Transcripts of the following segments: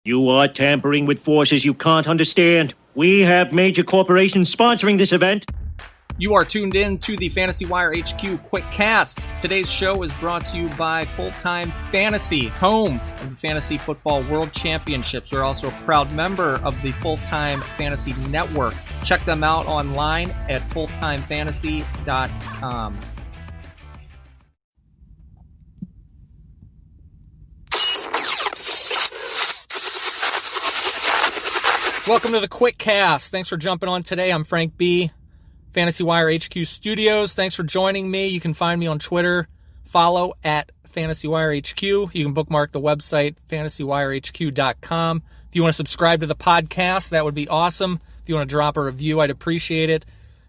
You are tampering with forces you can't understand. We have major corporations sponsoring this event. You are tuned in to the Fantasy Wire HQ QuickCast. Today's show is brought to you by Full-Time Fantasy, home of the Fantasy Football World Championships. We're also a proud member of the Full-Time Fantasy Network. Check them out online at fulltimefantasy.com. Welcome to the QuickCast. Thanks for jumping on today. I'm Frank B., Fantasy Wire HQ Studios. Thanks for joining me. You can find me on Twitter. Follow at Fantasy Wire HQ. You can bookmark the website, fantasywirehq.com. If you want to subscribe to the podcast, that would be awesome. If you want to drop a review, I'd appreciate it.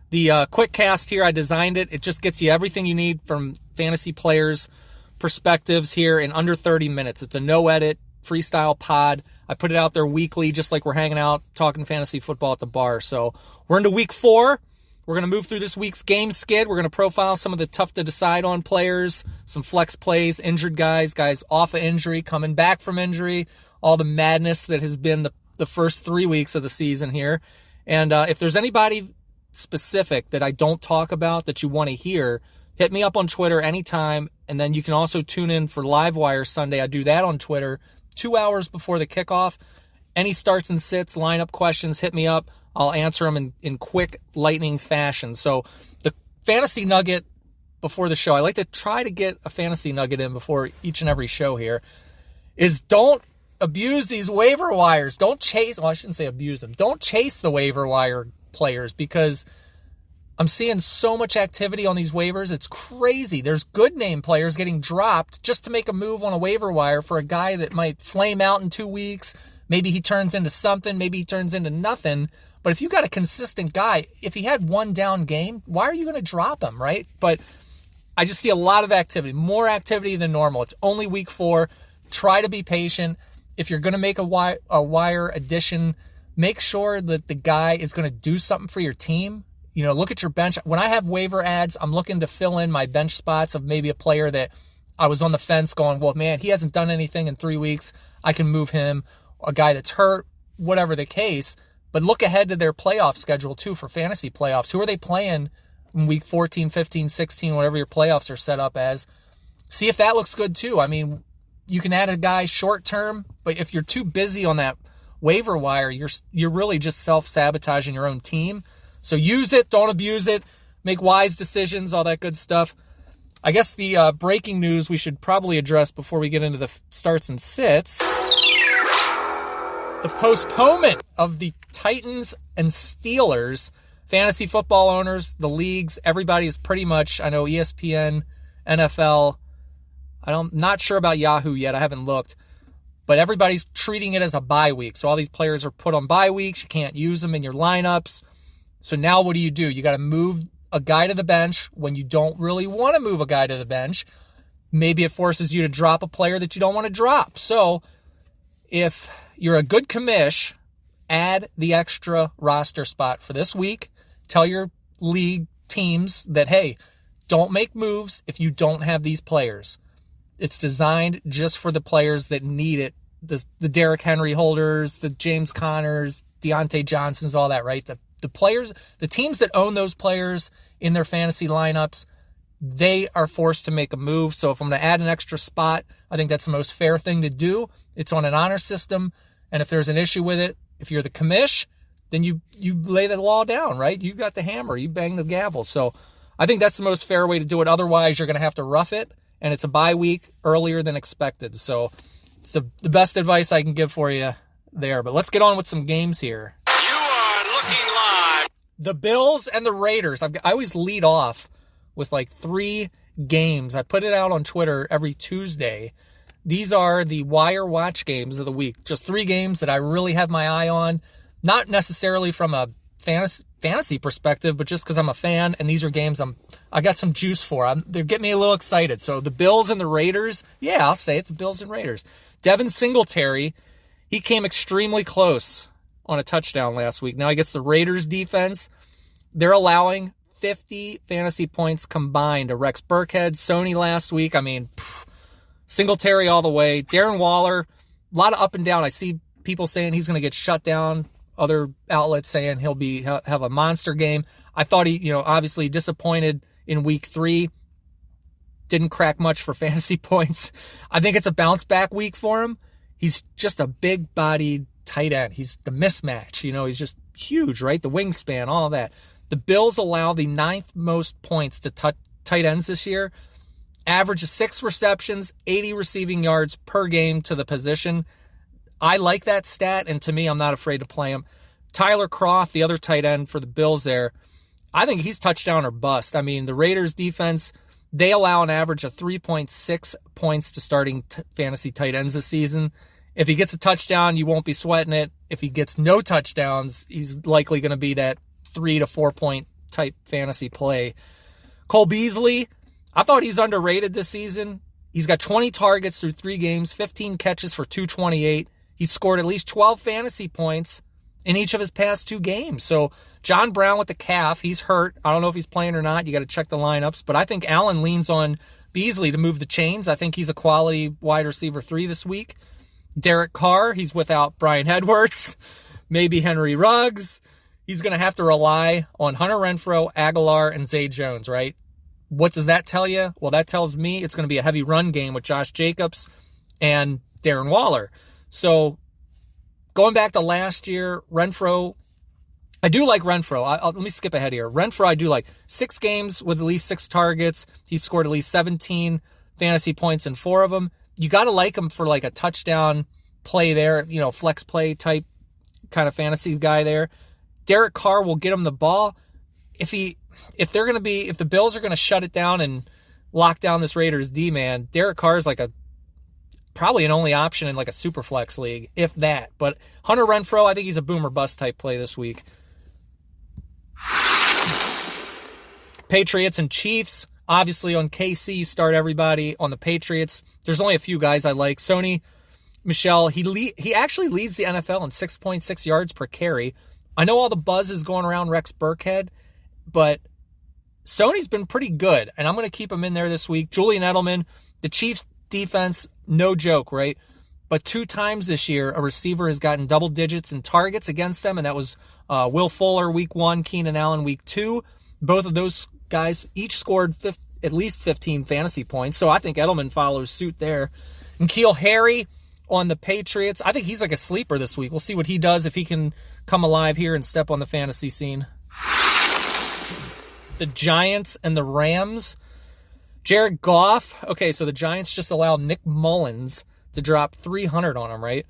The QuickCast here, I designed it. It just gets you everything you need from fantasy players' perspectives here in under 30 minutes. It's a no-edit, freestyle pod. I put it out there weekly, just like we're hanging out, talking fantasy football at the bar. So we're into week 4. We're going to move through this week's game skid. We're going to profile some of the tough-to-decide-on players, some flex plays, injured guys off of injury, coming back from injury, all the madness that has been the first 3 weeks of the season here. And if there's anybody specific that I don't talk about that you want to hear, hit me up on Twitter anytime, and then you can also tune in for Livewire Sunday. I do that on Twitter 2 hours before the kickoff. Any starts and sits, lineup questions, hit me up. I'll answer them in quick, lightning fashion. So the fantasy nugget before the show, I like to try to get a fantasy nugget in before each and every show here, is don't abuse these waiver wires. Don't chase, well, I shouldn't say abuse them. Don't chase the waiver wire players, because I'm seeing so much activity on these waivers. It's crazy. There's good name players getting dropped just to make a move on a waiver wire for a guy that might flame out in 2 weeks. Maybe he turns into something. Maybe he turns into nothing. But if you got a consistent guy, if he had one down game, why are you going to drop him, right? But I just see a lot of activity, more activity than normal. It's only week 4. Try to be patient. If you're going to make a wire addition, make sure that the guy is going to do something for your team. You know, look at your bench. When I have waiver ads, I'm looking to fill in my bench spots of maybe a player that I was on the fence going, well, man, he hasn't done anything in 3 weeks. I can move him. A guy that's hurt, whatever the case. But look ahead to their playoff schedule, too, for fantasy playoffs. Who are they playing in week 14, 15, 16, whatever your playoffs are set up as? See if that looks good, too. I mean, you can add a guy short term, but if you're too busy on that waiver wire, you're really just self-sabotaging your own team. So use it, don't abuse it, make wise decisions, all that good stuff. I guess the breaking news we should probably address before we get into the starts and sits, the postponement of the Titans and Steelers. Fantasy football owners, the leagues, everybody is pretty much, I know ESPN, NFL, I'm not sure about Yahoo yet, I haven't looked, but everybody's treating it as a bye week. So all these players are put on bye weeks, you can't use them in your lineups. So now what do? You got to move a guy to the bench when you don't really want to move a guy to the bench. Maybe it forces you to drop a player that you don't want to drop. So if you're a good commish, add the extra roster spot for this week. Tell your league teams that, hey, don't make moves if you don't have these players. It's designed just for the players that need it. The Derrick Henry holders, the James Connors, Deontay Johnsons, all that, right? The players, the teams that own those players in their fantasy lineups, they are forced to make a move. So if I'm going to add an extra spot, I think that's the most fair thing to do. It's on an honor system. And if there's an issue with it, if you're the commish, then you lay the law down, right? You got the hammer, you bang the gavel. So I think that's the most fair way to do it. Otherwise, you're going to have to rough it, and it's a bye week earlier than expected. So it's the best advice I can give for you there. But let's get on with some games here. The Bills and the Raiders. I always lead off with like 3 games. I put it out on Twitter every Tuesday. These are the wire watch games of the week. Just 3 games that I really have my eye on. Not necessarily from a fantasy perspective, but just because I'm a fan, and these are games I got some juice for. They get me a little excited. So the Bills and the Raiders. Yeah, I'll say it. The Bills and Raiders. Devin Singletary, he came extremely close on a touchdown last week. Now he gets the Raiders defense. They're allowing 50 fantasy points combined to Rex Burkhead, Sony last week. I mean, Singletary all the way. Darren Waller, a lot of up and down. I see people saying he's going to get shut down. Other outlets saying he'll have a monster game. I thought he, obviously disappointed in week 3. Didn't crack much for fantasy points. I think it's a bounce back week for him. He's just a big bodied tight end. He's the mismatch. He's just huge, right? The wingspan, all of that. The Bills allow the 9th most points to tight ends this year. Average of 6 receptions, 80 receiving yards per game to the position. I like that stat, and to me, I'm not afraid to play him. Tyler Kroft, the other tight end for the Bills there, I think he's touchdown or bust. I mean, the Raiders defense, they allow an average of 3.6 points to starting fantasy tight ends this season. If he gets a touchdown, you won't be sweating it. If he gets no touchdowns, he's likely going to be that 3 to 4 point type fantasy play. Cole Beasley, I thought he's underrated this season. He's got 20 targets through 3 games, 15 catches for 228. He's scored at least 12 fantasy points in each of his past 2 games. So John Brown with the calf, he's hurt. I don't know if he's playing or not. You got to check the lineups. But I think Allen leans on Beasley to move the chains. I think he's a quality wide receiver 3 this week. Derek Carr, he's without Brian Edwards, maybe Henry Ruggs. He's going to have to rely on Hunter Renfrow, Aguilar, and Zay Jones, right? What does that tell you? Well, that tells me it's going to be a heavy run game with Josh Jacobs and Darren Waller. So going back to last year, Renfrow, I do like Renfrow. Let me skip ahead here. Renfrow, I do like 6 games with at least 6 targets. He scored at least 17 fantasy points in 4 of them. You got to like him for like a touchdown play there, flex play type kind of fantasy guy there. Derek Carr will get him the ball. If the Bills are going to shut it down and lock down this Raiders D-man, Derek Carr is probably an only option in like a super flex league, if that. But Hunter Renfrow, I think he's a boom or bust type play this week. Patriots and Chiefs. Obviously on KC, start everybody. On the Patriots, there's only a few guys I like. Sony Michel, he actually leads the NFL in 6.6 yards per carry. I know all the buzz is going around Rex Burkhead, but Sony's been pretty good, and I'm going to keep him in there this week. Julian Edelman, the Chiefs defense, no joke, right? But 2 times this year, a receiver has gotten double digits in targets against them, and that was Will Fuller week 1, Keenan Allen week 2. Both of those guys each scored at least 15 fantasy points, so I think Edelman follows suit there. And N'Keal Harry on the Patriots, I think he's like a sleeper this week. We'll see what he does if he can come alive here and step on the fantasy scene. The Giants and the Rams. Jared Goff. Okay, so the Giants just allowed Nick Mullins to drop 300 on him, right?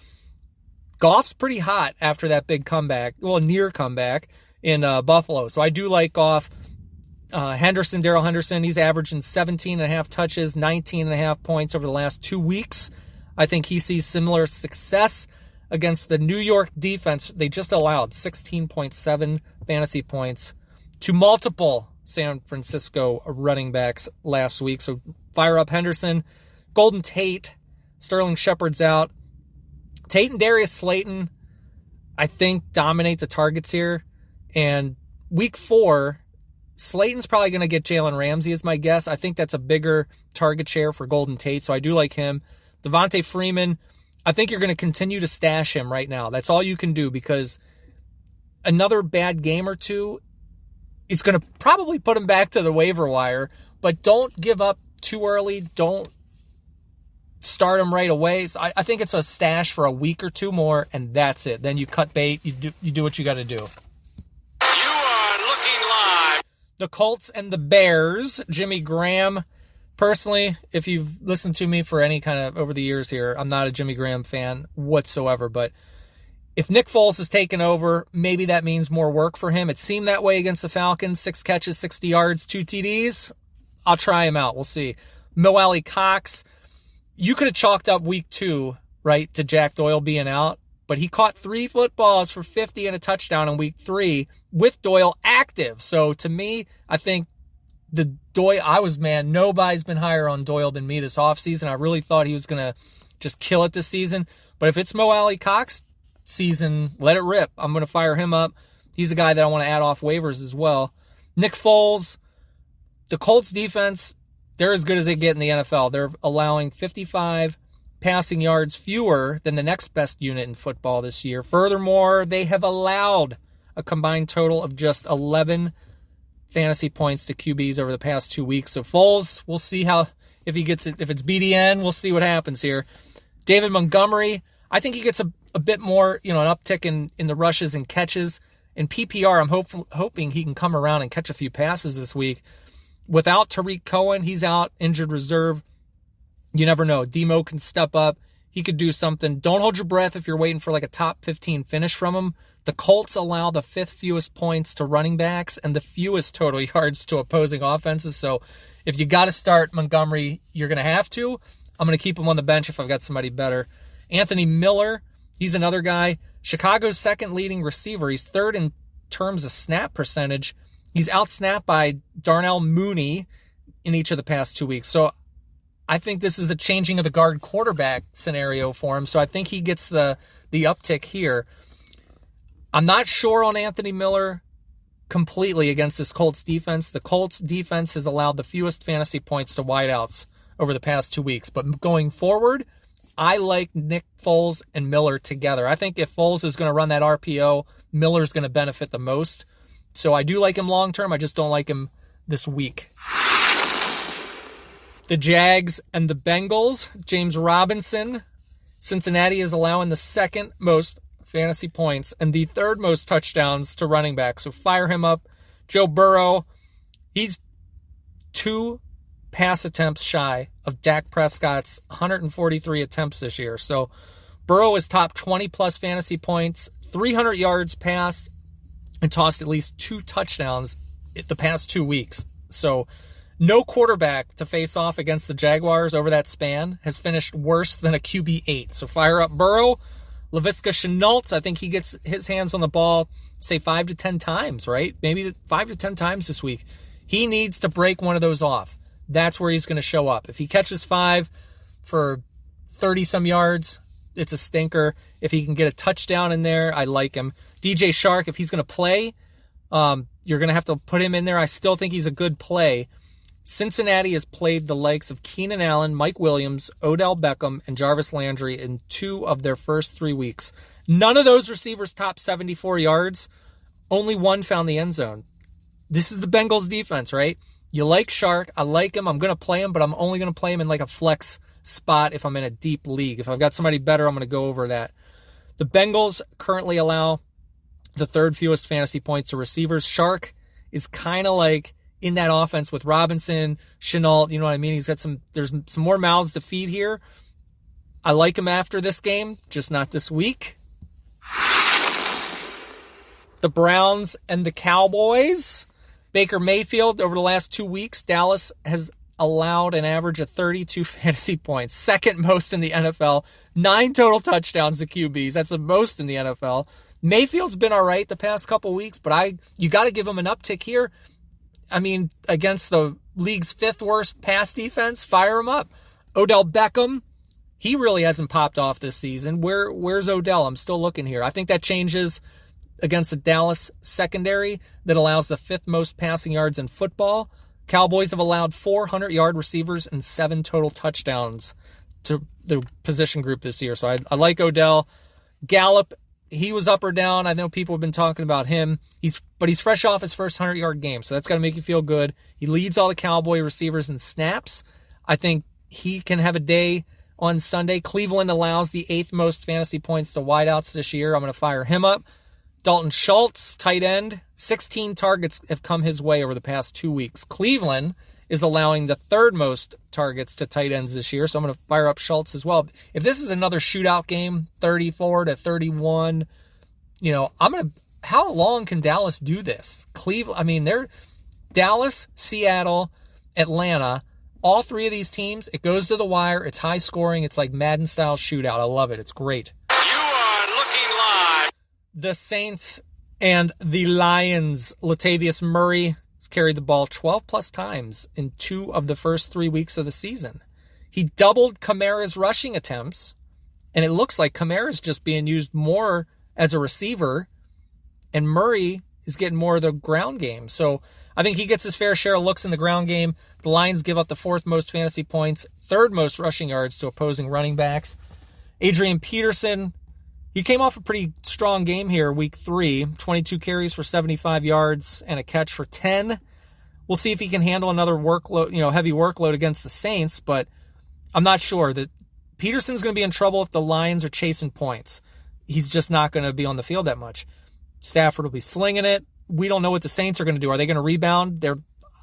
Goff's pretty hot after that big comeback, near comeback in Buffalo. So I do like Goff. Darrell Henderson, he's averaging 17.5 touches, 19.5 points over the last 2 weeks. I think he sees similar success against the New York defense. They just allowed 16.7 fantasy points to multiple San Francisco running backs last week. So fire up Henderson. Golden Tate. Sterling Shepard's out. Tate and Darius Slayton, I think, dominate the targets here. And week 4, Slayton's probably going to get Jalen Ramsey is my guess. I think that's a bigger target share for Golden Tate, so I do like him. Devontae Freeman, I think you're going to continue to stash him right now. That's all you can do, because another bad game or 2 is going to probably put him back to the waiver wire, but don't give up too early. Don't start him right away. So I think it's a stash for a week or 2 more, and that's it. Then you cut bait. You do what you got to do. You are looking live. The Colts and the Bears. Jimmy Graham. Personally, if you've listened to me for any kind of over the years here, I'm not a Jimmy Graham fan whatsoever, but if Nick Foles is taken over, maybe that means more work for him. It seemed that way against the Falcons. 6 catches, 60 yards, 2 TDs. I'll try him out. We'll see. Mo Alley Cox. You could have chalked up week 2, right, to Jack Doyle being out, but he caught 3 footballs for 50 and a touchdown in week 3 with Doyle active. So to me, I think nobody's been higher on Doyle than me this offseason. I really thought he was going to just kill it this season. But if it's Mo Alley Cox season, let it rip. I'm going to fire him up. He's a guy that I want to add off waivers as well. Nick Foles, the Colts defense, they're as good as they get in the NFL. They're allowing 55 passing yards fewer than the next best unit in football this year. Furthermore, they have allowed a combined total of just 11 fantasy points to QBs over the past 2 weeks. So Foles, we'll see if he gets it. If it's BDN, we'll see what happens here. David Montgomery, I think he gets a bit more, an uptick in the rushes and catches. In PPR, I'm hoping he can come around and catch a few passes this week. Without Tariq Cohen, he's out, injured reserve. You never know. Demo can step up. He could do something. Don't hold your breath if you're waiting for like a top 15 finish from him. The Colts allow the 5th fewest points to running backs and the fewest total yards to opposing offenses. So if you got to start Montgomery, you're going to have to. I'm going to keep him on the bench if I've got somebody better. Anthony Miller, he's another guy. Chicago's second leading receiver. He's third in terms of snap percentage. He's outsnapped by Darnell Mooney in each of the past 2 weeks. So I think this is the changing of the guard quarterback scenario for him. So I think he gets the uptick here. I'm not sure on Anthony Miller completely against this Colts defense. The Colts defense has allowed the fewest fantasy points to wideouts over the past 2 weeks. But going forward, I like Nick Foles and Miller together. I think if Foles is going to run that RPO, Miller's going to benefit the most. So I do like him long term. I just don't like him this week. The Jags and the Bengals. James Robinson. Cincinnati is allowing the second most fantasy points and the third most touchdowns to running back. So fire him up. Joe Burrow. He's 2 pass attempts shy of Dak Prescott's 143 attempts this year. So Burrow is top 20 plus fantasy points, 300 yards passed, and tossed at least 2 touchdowns the past 2 weeks. So no quarterback to face off against the Jaguars over that span has finished worse than a QB8. So fire up Burrow. Laviska Shenault, I think he gets his hands on the ball, say 5 to 10 times, right? Maybe 5 to 10 times this week. He needs to break one of those off. That's where he's going to show up. If he catches 5 for 30-some yards, it's a stinker. If he can get a touchdown in there, I like him. DJ Shark, if he's going to play, you're going to have to put him in there. I still think he's a good play. Cincinnati has played the likes of Keenan Allen, Mike Williams, Odell Beckham, and Jarvis Landry in 2 of their first 3 weeks. None of those receivers topped 74 yards. Only one found the end zone. This is the Bengals defense, right? You like Shark. I like him. I'm going to play him, but I'm only going to play him in like a flex spot if I'm in a deep league. If I've got somebody better, I'm going to go over that. The Bengals currently allow the 3rd fewest fantasy points to receivers. Shark is kind of like in that offense with Robinson, Shenault, you know what I mean? There's some more mouths to feed here. I like him after this game, just not this week. The Browns and the Cowboys. Baker Mayfield, over the last 2 weeks, Dallas has allowed an average of 32 fantasy points, second most in the NFL, 9 total touchdowns to QBs. That's the most in the NFL. Mayfield's been all right the past couple weeks, but you got to give him an uptick here. I mean, against the league's 5th worst pass defense, fire him up. Odell Beckham, he really hasn't popped off this season. Where's Odell? I'm still looking here. I think that changes against the Dallas secondary that allows the 5th most passing yards in football. Cowboys have allowed 400-yard receivers and 7 total touchdowns to the position group this year. So I like Odell. Gallup, he was up or down. I know people have been talking about him. But he's fresh off his first 100-yard game, so that's got to make you feel good. He leads all the Cowboy receivers in snaps. I think he can have a day on Sunday. Cleveland allows the 8th most fantasy points to wideouts this year. I'm going to fire him up. Dalton Schultz, tight end, 16 targets have come his way over the past 2 weeks. Cleveland is allowing the 3rd most targets to tight ends this year, so I'm going to fire up Schultz as well. If this is another shootout game, 34 to 31, how long can Dallas do this? They're Dallas, Seattle, Atlanta, all 3 of these teams, it goes to the wire, it's high scoring, it's like Madden-style shootout. I love it. It's great. The Saints and the Lions. Latavius Murray has carried the ball 12-plus times in 2 of the first 3 weeks of the season. He doubled Kamara's rushing attempts, and it looks like Kamara's just being used more as a receiver, and Murray is getting more of the ground game. So I think he gets his fair share of looks in the ground game. The Lions give up the 4th most fantasy points, 3rd most rushing yards to opposing running backs. Adrian Peterson, he came off a pretty strong game here, week 3, 22 carries for 75 yards and a catch for 10. We'll see if he can handle another workload, heavy workload against the Saints, but I'm not sure that Peterson's going to be in trouble if the Lions are chasing points. He's just not going to be on the field that much. Stafford will be slinging it. We don't know what the Saints are going to do. Are they going to rebound?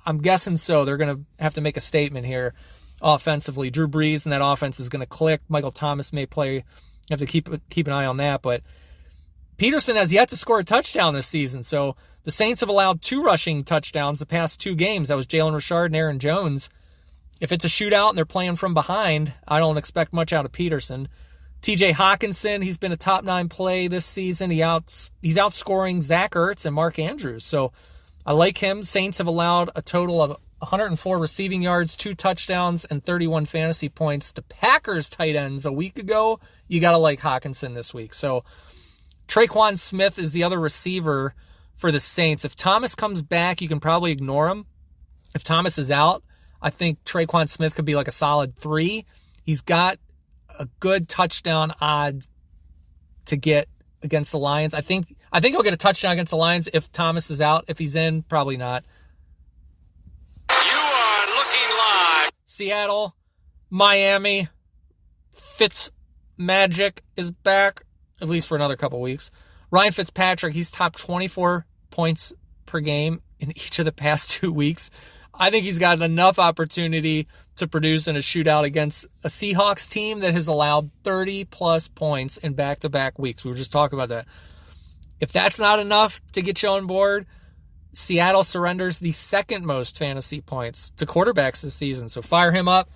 I'm guessing so. They're going to have to make a statement here offensively. Drew Brees and that offense is going to click. Michael Thomas may play. You have to keep an eye on that. But Peterson has yet to score a touchdown this season. So the Saints have allowed 2 rushing touchdowns the past 2 games. That was Jalen Richard and Aaron Jones. If it's a shootout and they're playing from behind, I don't expect much out of Peterson. TJ Hawkinson, he's been a top 9 play this season. He's outscoring Zach Ertz and Mark Andrews. So I like him. Saints have allowed a total of 104 receiving yards, 2 touchdowns, and 31 fantasy points to Packers tight ends a week ago. You got to like Hawkinson this week. So Traquan Smith is the other receiver for the Saints. If Thomas comes back, you can probably ignore him. If Thomas is out, I think Traquan Smith could be like a solid 3. He's got a good touchdown odd to get against the Lions. I think he'll get a touchdown against the Lions if Thomas is out. If he's in, probably not. You are looking live. Seattle, Miami, Fitzmagic is back, at least for another couple weeks. Ryan Fitzpatrick, he's top 24 points per game in each of the past 2 weeks. I think he's got enough opportunity to produce in a shootout against a Seahawks team that has allowed 30-plus points in back-to-back weeks. We were just talking about that. If that's not enough to get you on board, Seattle surrenders the 2nd most fantasy points to quarterbacks this season. So fire him up.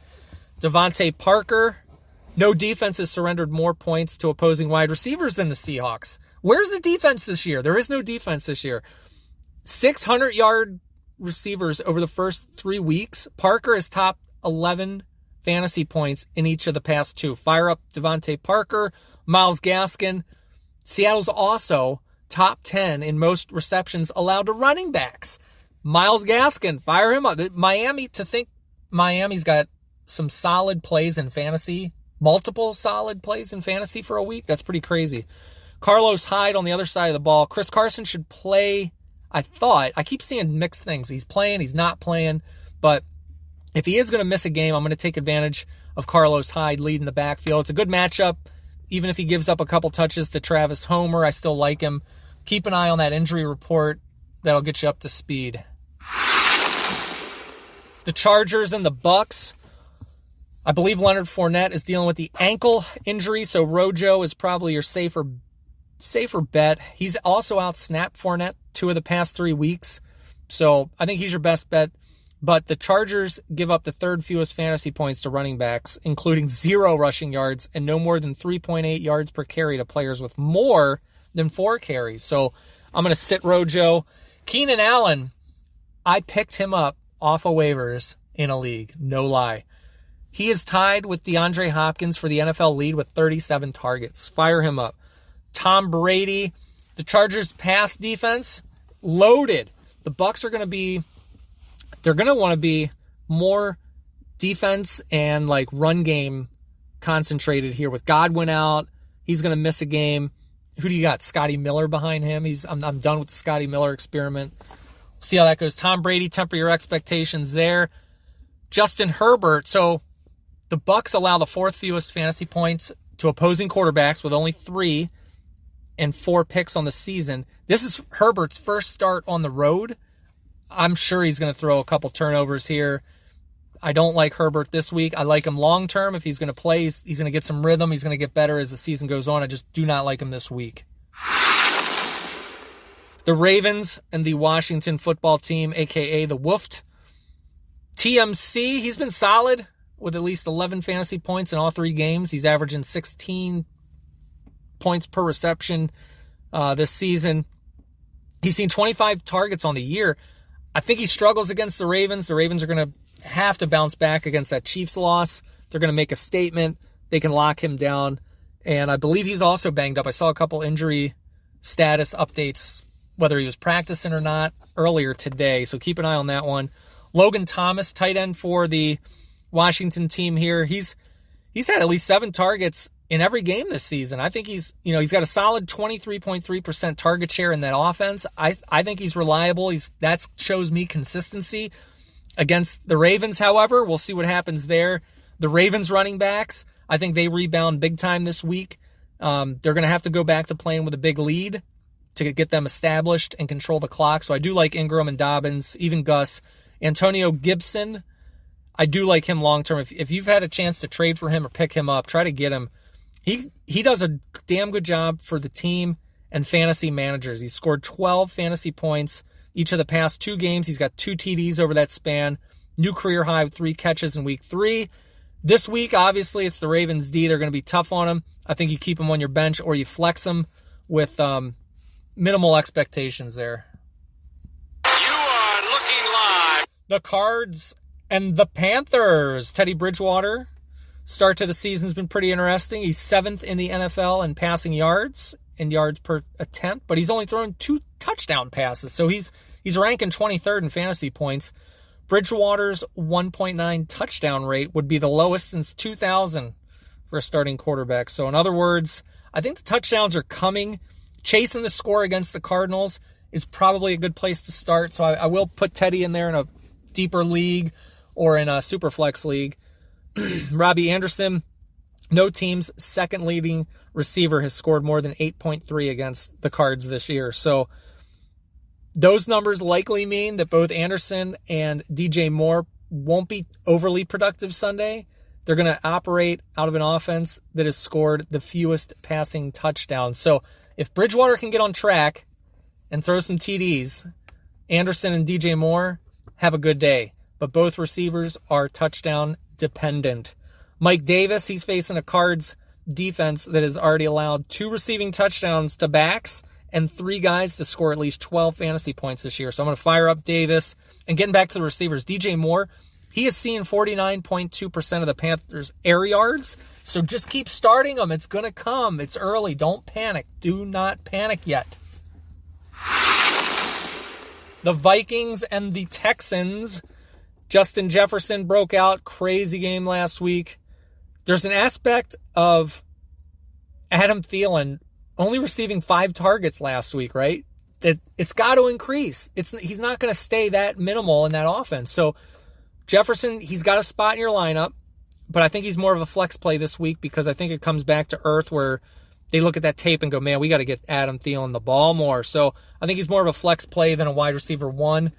Devontae Parker. No defense has surrendered more points to opposing wide receivers than the Seahawks. Where's the defense this year? There is no defense this year. 600-yard receivers over the first 3 weeks. Parker is top 11 fantasy points in each of the past 2. Fire up Devontae Parker, Myles Gaskin. Seattle's also top 10 in most receptions allowed to running backs. Myles Gaskin, fire him up. Miami's got some solid plays in fantasy, multiple solid plays in fantasy for a week. That's pretty crazy. Carlos Hyde on the other side of the ball. Chris Carson should play. I keep seeing mixed things. He's playing, he's not playing. But if he is going to miss a game, I'm going to take advantage of Carlos Hyde leading the backfield. It's a good matchup. Even if he gives up a couple touches to Travis Homer, I still like him. Keep an eye on that injury report. That'll get you up to speed. The Chargers and the Bucks. I believe Leonard Fournette is dealing with the ankle injury, so Rojo is probably your safer bet. He's also out-snapped Fournette 2 of the past 3 weeks, so I think he's your best bet. But the Chargers give up the 3rd fewest fantasy points to running backs, including 0 rushing yards and no more than 3.8 yards per carry to players with more than 4 carries. So I'm going to sit Rojo. Keenan Allen, I picked him up off of waivers in a league, no lie. He is tied with DeAndre Hopkins for the NFL lead with 37 targets. Fire him up. Tom Brady, the Chargers' pass defense, loaded. The Bucs are going to want to be more defense and like run game concentrated here with Godwin out. He's going to miss a game. Who do you got? Scotty Miller behind him. I'm done with the Scotty Miller experiment. See how that goes. Tom Brady, temper your expectations there. Justin Herbert. So the Bucs allow the 4th fewest fantasy points to opposing quarterbacks with only 3 and 4 picks on the season. This is Herbert's first start on the road. I'm sure he's going to throw a couple turnovers here. I don't like Herbert this week. I like him long term. If he's going to play, he's going to get some rhythm. He's going to get better as the season goes on. I just do not like him this week. The Ravens and the Washington football team, a.k.a. the Woofed. TMC, he's been solid with at least 11 fantasy points in all 3 games. He's averaging 16 points per reception this season. He's seen 25 targets on the year. I think he struggles against the Ravens. The Ravens are going to have to bounce back against that Chiefs loss. They're going to make a statement. They can lock him down. And I believe he's also banged up. I saw a couple injury status updates whether he was practicing or not earlier today. So keep an eye on that one. Logan Thomas, tight end for the Washington team here. He's had at least 7 targets in every game this season. I think he's got a solid 23.3% target share in that offense. I think he's reliable. That shows me consistency. Against the Ravens, however, we'll see what happens there. The Ravens running backs, I think they rebound big time this week. They're going to have to go back to playing with a big lead to get them established and control the clock. So I do like Ingram and Dobbins, even Gus. Antonio Gibson, I do like him long term. If you've had a chance to trade for him or pick him up, try to get him. He does a damn good job for the team and fantasy managers. He's scored 12 fantasy points each of the past 2 games. He's got 2 TDs over that span. New career high with 3 catches in week 3. This week, obviously, it's the Ravens D. They're going to be tough on him. I think you keep him on your bench or you flex him with minimal expectations there. You are looking live. The Cards and the Panthers. Teddy Bridgewater, start to the season has been pretty interesting. He's 7th in the NFL in passing yards and yards per attempt, but he's only thrown 2 touchdown passes. So he's ranking 23rd in fantasy points. Bridgewater's 1.9 touchdown rate would be the lowest since 2000 for a starting quarterback. So in other words, I think the touchdowns are coming. Chasing the score against the Cardinals is probably a good place to start. So I will put Teddy in there in a deeper league or in a super flex league. Robbie Anderson, no team's second leading receiver has scored more than 8.3 against the Cards this year. So those numbers likely mean that both Anderson and DJ Moore won't be overly productive Sunday. They're going to operate out of an offense that has scored the fewest passing touchdowns. So if Bridgewater can get on track and throw some TDs, Anderson and DJ Moore have a good day. But both receivers are touchdown dependent. Mike Davis, he's facing a Cards defense that has already allowed 2 receiving touchdowns to backs and 3 guys to score at least 12 fantasy points this year. So I'm going to fire up Davis. And getting back to the receivers, DJ Moore, he is seeing 49.2% of the Panthers' air yards. So just keep starting them. It's going to come. It's early. Don't panic. Do not panic yet. The Vikings and the Texans. Justin Jefferson broke out. Crazy game last week. There's an aspect of Adam Thielen only receiving 5 targets last week, right? It's got to increase. He's not going to stay that minimal in that offense. So Jefferson, he's got a spot in your lineup, but I think he's more of a flex play this week because I think it comes back to earth where they look at that tape and go, man, we got to get Adam Thielen the ball more. So I think he's more of a flex play than a wide receiver 1.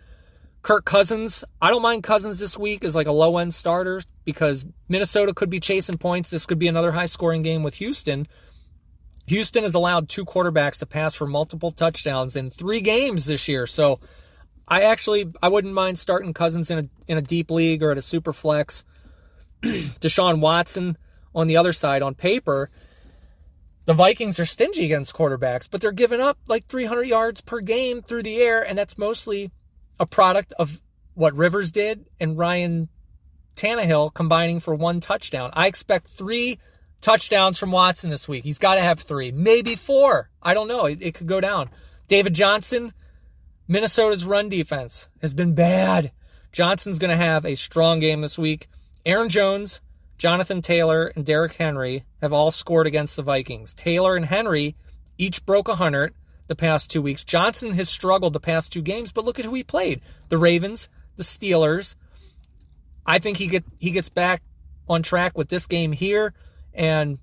Kirk Cousins, I don't mind Cousins this week as like a low-end starter because Minnesota could be chasing points. This could be another high-scoring game with Houston. Houston has allowed 2 quarterbacks to pass for multiple touchdowns in 3 games this year. So I wouldn't mind starting Cousins in a deep league or at a super flex. Deshaun Watson on the other side, on paper, the Vikings are stingy against quarterbacks, but they're giving up like 300 yards per game through the air, and that's mostly a product of what Rivers did and Ryan Tannehill combining for 1 touchdown. I expect 3 touchdowns from Watson this week. He's got to have 3, maybe 4. I don't know. It could go down. David Johnson, Minnesota's run defense has been bad. Johnson's going to have a strong game this week. Aaron Jones, Jonathan Taylor, and Derrick Henry have all scored against the Vikings. Taylor and Henry each broke 100 the past 2 weeks. Johnson has struggled the past 2 games, but look at who he played. The Ravens, the Steelers. I think he gets back on track with this game here, and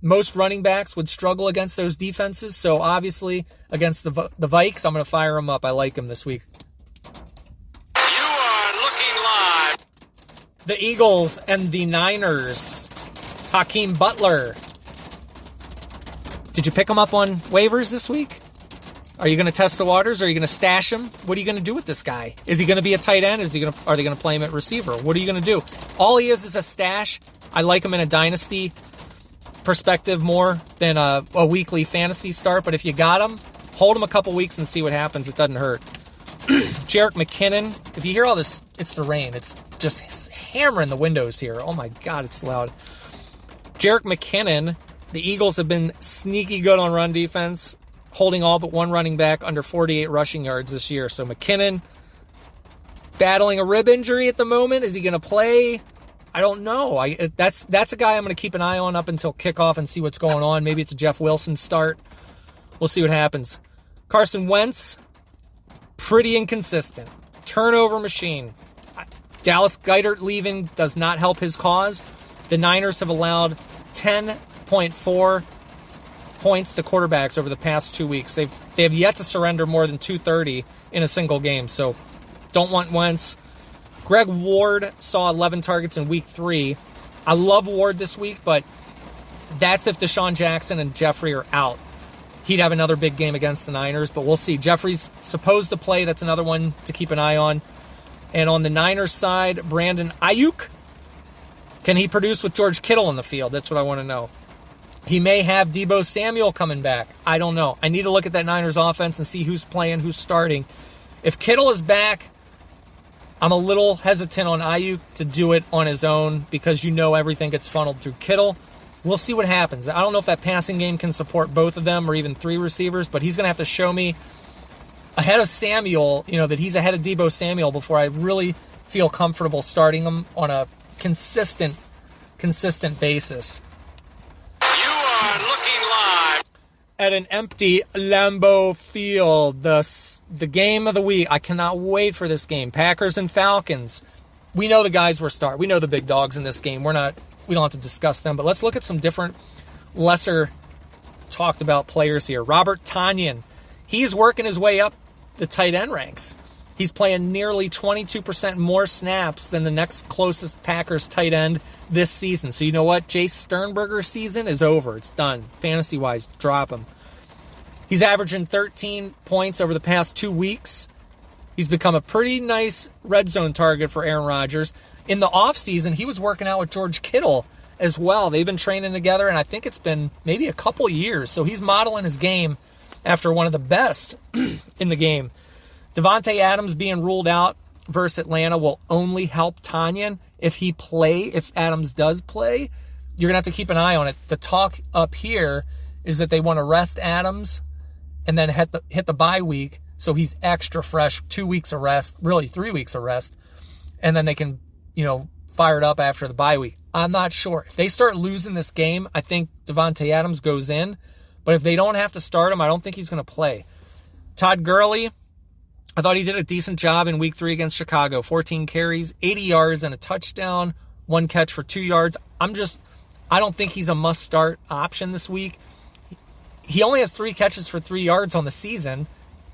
most running backs would struggle against those defenses. So obviously against the Vikes, I'm going to fire him up. I like him this week. You are looking live. The Eagles and the Niners. Hakeem Butler. Did you pick him up on waivers this week? Are you going to test the waters? Are you going to stash him? What are you going to do with this guy? Is he going to be a tight end? Are they going to play him at receiver? What are you going to do? All he is a stash. I like him in a dynasty perspective more than a weekly fantasy start. But if you got him, hold him a couple weeks and see what happens. It doesn't hurt. Jerick McKinnon. If you hear all this, it's the rain. It's just hammering the windows here. Oh my God, it's loud. Jerick McKinnon. The Eagles have been sneaky good on run defense, holding all but one running back under 48 rushing yards this year. So McKinnon battling a rib injury at the moment. Is he going to play? I don't know. That's a guy I'm going to keep an eye on up until kickoff and see what's going on. Maybe it's a Jeff Wilson start. We'll see what happens. Carson Wentz, pretty inconsistent. Turnover machine. Dallas Goedert leaving does not help his cause. The Niners have allowed 10.4 points to quarterbacks over the past 2 weeks. They have yet to surrender more than 230 in a single game. So don't want Wentz. Greg Ward saw 11 targets in week 3. I love Ward this week, but that's if Deshaun Jackson and Jeffrey are out. He'd have another big game against the Niners, but we'll see. Jeffrey's supposed to play. That's another one to keep an eye on. And on the Niners side, Brandon Ayuk. Can he produce with George Kittle in the field? That's what I want to know. He may have Deebo Samuel coming back. I don't know. I need to look at that Niners offense and see who's playing, who's starting. If Kittle is back, I'm a little hesitant on Ayuk to do it on his own because everything gets funneled through Kittle. We'll see what happens. I don't know if that passing game can support both of them or even 3 receivers, but he's going to have to show me ahead of Samuel, that he's ahead of Deebo Samuel before I really feel comfortable starting him on a consistent basis. You are looking live at an empty Lambeau Field. The game of the week. I cannot wait for this game. Packers and Falcons. We know the guys we're starting. We know the big dogs in this game. We don't have to discuss them, but let's look at some different lesser talked about players here. Robert Tonyan. He's working his way up the tight end ranks. He's playing nearly 22% more snaps than the next closest Packers tight end this season. So you know what? Jace Sternberger's season is over. It's done. Fantasy-wise, drop him. He's averaging 13 points over the past 2 weeks. He's become a pretty nice red zone target for Aaron Rodgers. In the offseason, he was working out with George Kittle as well. They've been training together, and I think it's been maybe a couple years. So he's modeling his game after one of the best in the game. Devontae Adams being ruled out versus Atlanta will only help Tonyan if Adams does play. You're going to have to keep an eye on it. The talk up here is that they want to rest Adams and then hit the bye week so he's extra fresh, 2 weeks of rest, really 3 weeks of rest, and then they can, fire it up after the bye week. I'm not sure. If they start losing this game, I think Devontae Adams goes in, but if they don't have to start him, I don't think he's going to play. Todd Gurley, I thought he did a decent job in week 3 against Chicago. 14 carries, 80 yards and a touchdown, 1 catch for 2 yards. I don't think he's a must-start option this week. He only has 3 catches for 3 yards on the season,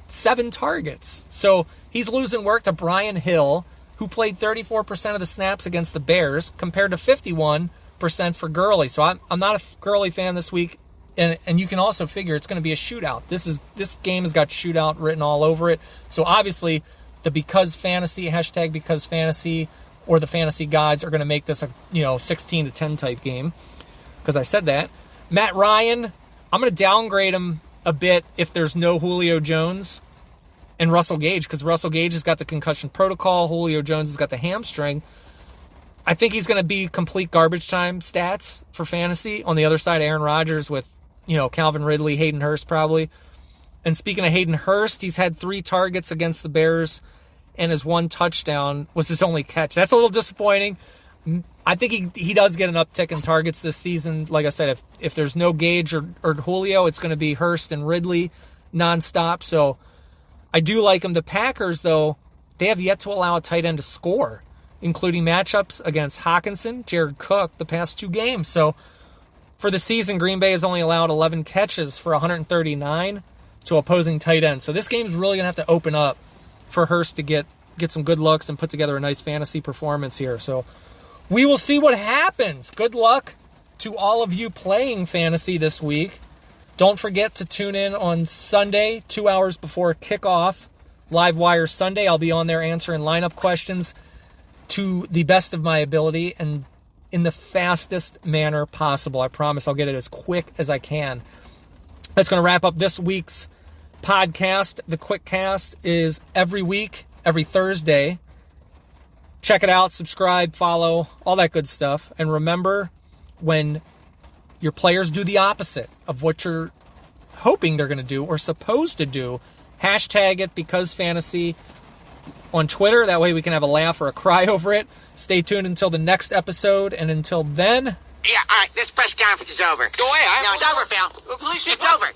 7 targets. So he's losing work to Brian Hill, who played 34% of the snaps against the Bears compared to 51% for Gurley. So I'm not a Gurley fan this week. And you can also figure it's going to be a shootout. This game has got shootout written all over it. So obviously the Because Fantasy, or the fantasy gods are going to make this a 16-10 type game because I said that. Matt Ryan, I'm going to downgrade him a bit if there's no Julio Jones and Russell Gage, because Russell Gage has got the concussion protocol. Julio Jones has got the hamstring. I think he's going to be complete garbage time stats for fantasy. On the other side, Aaron Rodgers with, Calvin Ridley, Hayden Hurst probably. And speaking of Hayden Hurst, he's had 3 targets against the Bears, and his 1 touchdown was his only catch. That's a little disappointing. I think he does get an uptick in targets this season. Like I said, if there's no Gage or Julio, it's going to be Hurst and Ridley nonstop. So I do like him. The Packers, though, they have yet to allow a tight end to score, including matchups against Hawkinson, Jared Cook, the past 2 games. So for the season, Green Bay has only allowed 11 catches for 139 to opposing tight ends. So this game's really going to have to open up for Hurst to get some good looks and put together a nice fantasy performance here. So we will see what happens. Good luck to all of you playing fantasy this week. Don't forget to tune in on Sunday, 2 hours before kickoff, Live Wire Sunday. I'll be on there answering lineup questions to the best of my ability and in the fastest manner possible. I promise I'll get it as quick as I can. That's going to wrap up this week's podcast. The QuickCast is every week, every Thursday. Check it out, subscribe, follow, all that good stuff. And remember, when your players do the opposite of what you're hoping they're going to do or supposed to do. Hashtag it BecauseFantasy on Twitter. That way we can have a laugh or a cry over it. Stay tuned until the next episode, and until then... Yeah, all right, this press conference is over. Go away. No, it's over, pal. Police, It's over.